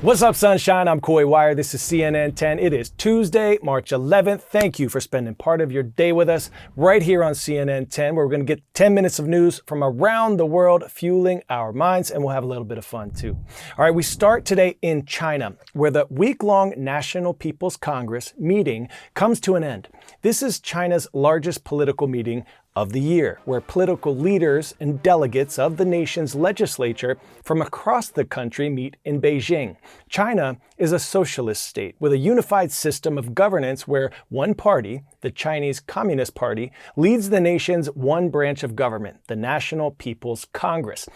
What's up, sunshine? I'm Coy Wire. This is CNN 10. It is Tuesday, March 11th. Thank you for spending part of your day with us right here on CNN 10, where we're going to get 10 minutes of news from around the world, fueling our minds, and we'll have a little bit of fun too. All right, we start today in China, where the week-long National People's Congress meeting comes to an end. This is China's largest political meeting of the year, where political leaders and delegates of the nation's legislature from across the country meet in Beijing. China is a socialist state with a unified system of governance where one party, the Chinese Communist Party, leads the nation's one branch of government, the National People's Congress.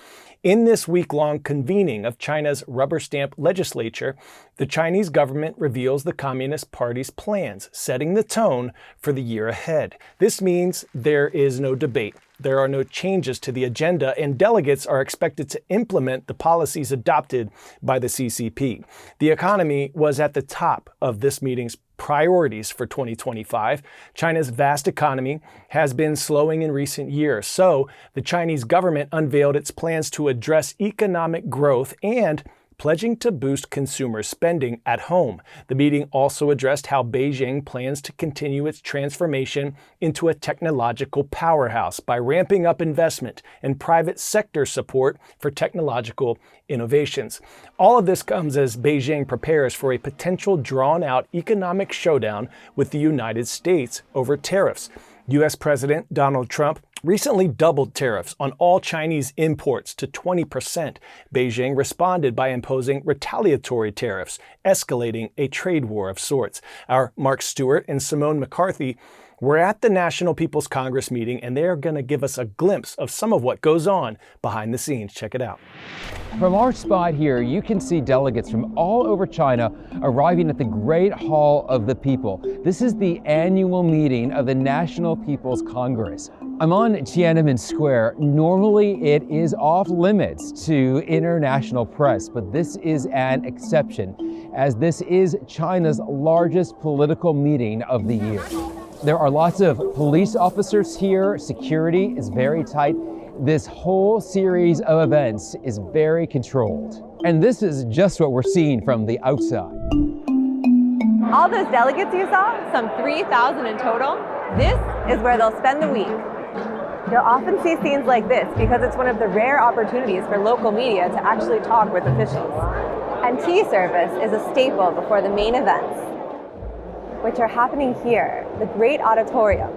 In this week-long convening of China's rubber-stamp legislature, the Chinese government reveals the Communist Party's plans, setting the tone for the year ahead. This means there is no debate. There are no changes to the agenda, and delegates are expected to implement the policies adopted by the CCP. The economy was at the top of this meeting's priorities for 2025. China's vast economy has been slowing in recent years, so the Chinese government unveiled its plans to address economic growth and pledging to boost consumer spending at home. The meeting also addressed how Beijing plans to continue its transformation into a technological powerhouse by ramping up investment and private sector support for technological innovations. All of this comes as Beijing prepares for a potential drawn-out economic showdown with the United States over tariffs. U.S. President Donald Trump recently doubled tariffs on all Chinese imports to 20%. Beijing responded by imposing retaliatory tariffs, escalating a trade war of sorts. Our Mark Stewart and Simone McCarthy were at the National People's Congress meeting, and they're going to give us a glimpse of some of what goes on behind the scenes. Check it out. From our spot here, you can see delegates from all over China arriving at the Great Hall of the People. This is the annual meeting of the National People's Congress. I'm on Tiananmen Square. Normally, it is off limits to international press, but this is an exception, as this is China's largest political meeting of the year. There are lots of police officers here. Security is very tight. This whole series of events is very controlled. And this is just what we're seeing from the outside. All those delegates you saw, some 3,000 in total, this is where they'll spend the week. You'll often see scenes like this because it's one of the rare opportunities for local media to actually talk with officials. And tea service is a staple before the main events, which are happening here, the great auditorium.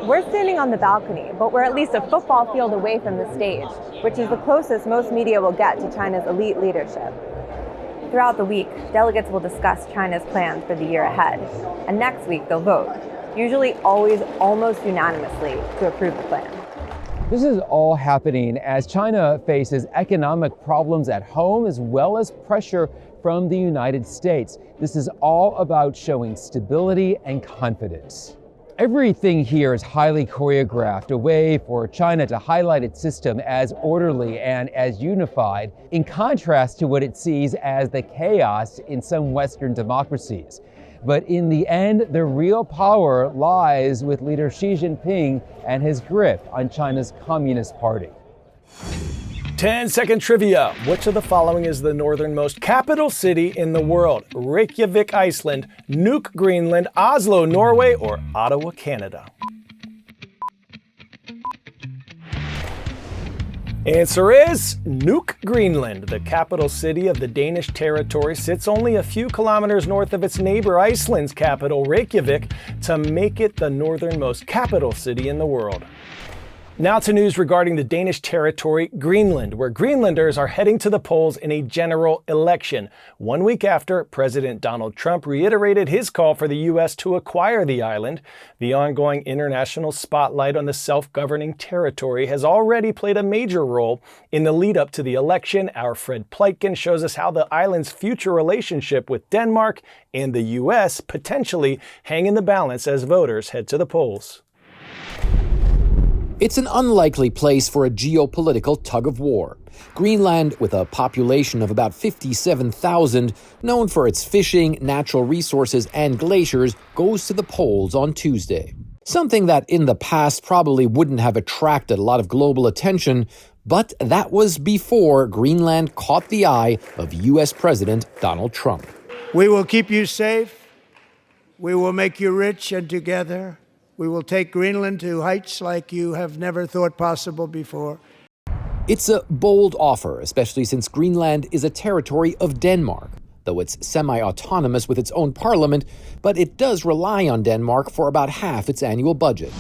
We're standing on the balcony, but we're at least a football field away from the stage, which is the closest most media will get to China's elite leadership. Throughout the week, delegates will discuss China's plans for the year ahead, and next week they'll vote, usually always almost unanimously, to approve the plan. This is all happening as China faces economic problems at home as well as pressure from the United States. This is all about showing stability and confidence. Everything here is highly choreographed, a way for China to highlight its system as orderly and as unified, in contrast to what it sees as the chaos in some Western democracies. But in the end, the real power lies with leader Xi Jinping and his grip on China's Communist Party. 10-second trivia. Which of the following is the northernmost capital city in the world? Reykjavik, Iceland, Nuuk, Greenland, Oslo, Norway, or Ottawa, Canada? Answer is Nuuk, Greenland. The capital city of the Danish territory sits only a few kilometers north of its neighbor Iceland's capital, Reykjavik, to make it the northernmost capital city in the world. Now to news regarding the Danish territory, Greenland, where Greenlanders are heading to the polls in a general election, 1 week after President Donald Trump reiterated his call for the U.S. to acquire the island. The ongoing international spotlight on the self-governing territory has already played a major role in the lead-up to the election. Our Fred Pleitgen shows us how the island's future relationship with Denmark and the U.S. potentially hang in the balance as voters head to the polls. It's an unlikely place for a geopolitical tug-of-war. Greenland, with a population of about 57,000, known for its fishing, natural resources, and glaciers, goes to the polls on Tuesday. Something that in the past probably wouldn't have attracted a lot of global attention, But that was before Greenland caught the eye of U.S. President Donald Trump. We will keep you safe. We will make you rich, and together we will take Greenland to heights like you have never thought possible before. It's a bold offer, especially since Greenland is a territory of Denmark, though it's semi-autonomous with its own parliament, but it does rely on Denmark for about half its annual budget.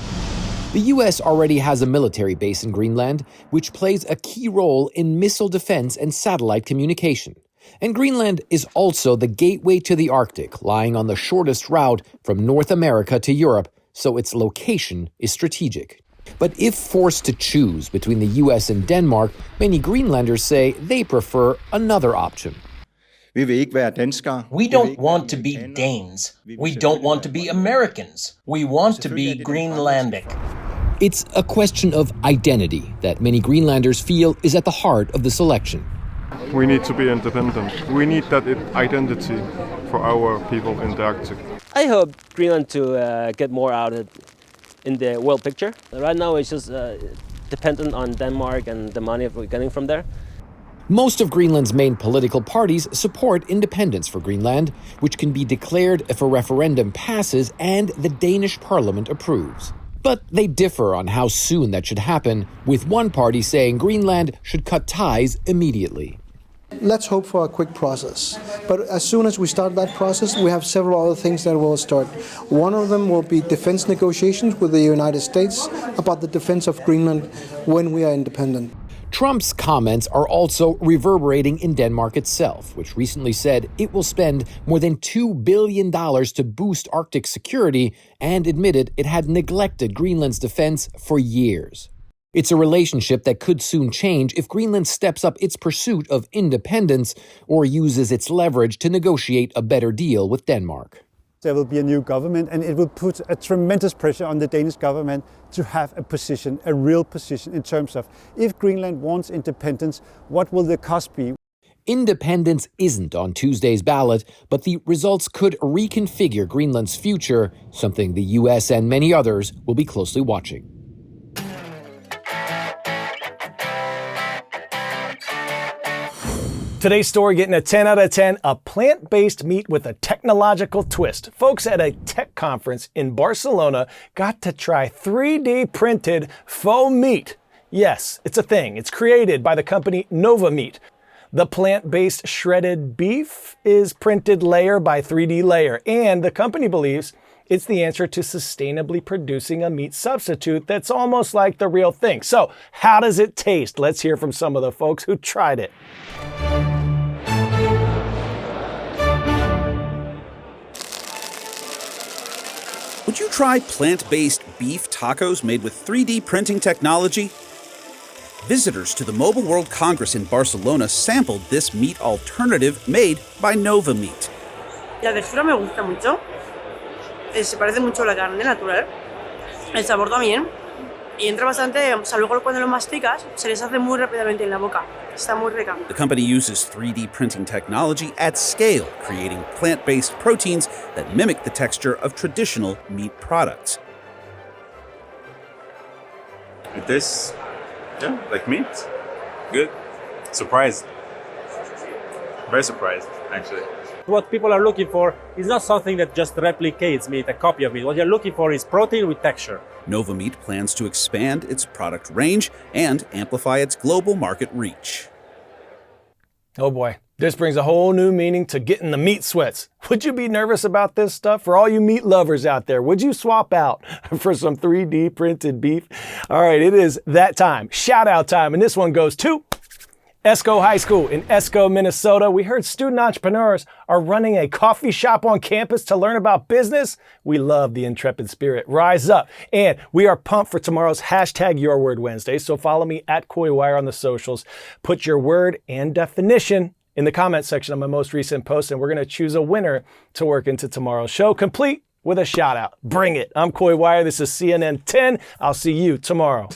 The U.S. already has a military base in Greenland, which plays a key role in missile defense and satellite communication. And Greenland is also the gateway to the Arctic, lying on the shortest route from North America to Europe, so its location is strategic. But if forced to choose between the U.S. and Denmark, many Greenlanders say they prefer another option. We don't want to be Danes. We don't want to be Americans. We want to be Greenlandic. It's a question of identity that many Greenlanders feel is at the heart of the selection. We need to be independent. We need that identity for our people in the Arctic. I hope Greenland to get more out of in the world picture. Right now it's just dependent on Denmark and the money we're getting from there. Most of Greenland's main political parties support independence for Greenland, which can be declared if a referendum passes and the Danish parliament approves. But they differ on how soon that should happen, with one party saying Greenland should cut ties immediately. Let's hope for a quick process. But as soon as we start that process, we have several other things that will start. One of them will be defense negotiations with the United States about the defense of Greenland when we are independent. Trump's comments are also reverberating in Denmark itself, which recently said it will spend more than $2 billion to boost Arctic security and admitted it had neglected Greenland's defense for years. It's a relationship that could soon change if Greenland steps up its pursuit of independence or uses its leverage to negotiate a better deal with Denmark. There will be a new government, and it will put a tremendous pressure on the Danish government to have a position, a real position in terms of if Greenland wants independence, what will the cost be? Independence isn't on Tuesday's ballot, but the results could reconfigure Greenland's future, something the U.S. and many others will be closely watching. Today's story getting a 10 out of 10, a plant-based meat with a technological twist. Folks at a tech conference in Barcelona got to try 3D printed faux meat. Yes, it's a thing. It's created by the company Nova Meat. The plant-based shredded beef is printed layer by 3D layer, and the company believes it's the answer to sustainably producing a meat substitute that's almost like the real thing. So, how does it taste? Let's hear from some of the folks who tried it. Would you try plant-based beef tacos made with 3D printing technology? Visitors to the Mobile World Congress in Barcelona sampled this meat alternative made by Nova Meat. La textura me gusta mucho. Se parece mucho a la carne natural. El sabor también. Y entra bastante, o sea, luego cuando lo masticas, se les hace muy rápidamente en la boca. Está muy rica. The company uses 3D printing technology at scale, creating plant-based proteins that mimic the texture of traditional meat products. It tastes, like meat. Good. Surprised. Very surprised, actually. What people are looking for is not something that just replicates meat, a copy of meat. What you're looking for is protein with texture. Nova Meat plans to expand its product range and amplify its global market reach. Oh boy, this brings a whole new meaning to getting the meat sweats. Would you be nervous about this stuff? For all you meat lovers out there, would you swap out for some 3D printed beef? All right, it is that time. Shout out time, and this one goes to Esco High School in Esco, Minnesota. We heard student entrepreneurs are running a coffee shop on campus to learn about business. We love the intrepid spirit. Rise up. And we are pumped for tomorrow's #YourWord Wednesday. So follow me at KoiWire on the socials. Put your word and definition in the comment section of my most recent post, and we're going to choose a winner to work into tomorrow's show, complete with a shout out. Bring it. I'm KoiWire. This is CNN 10. I'll see you tomorrow.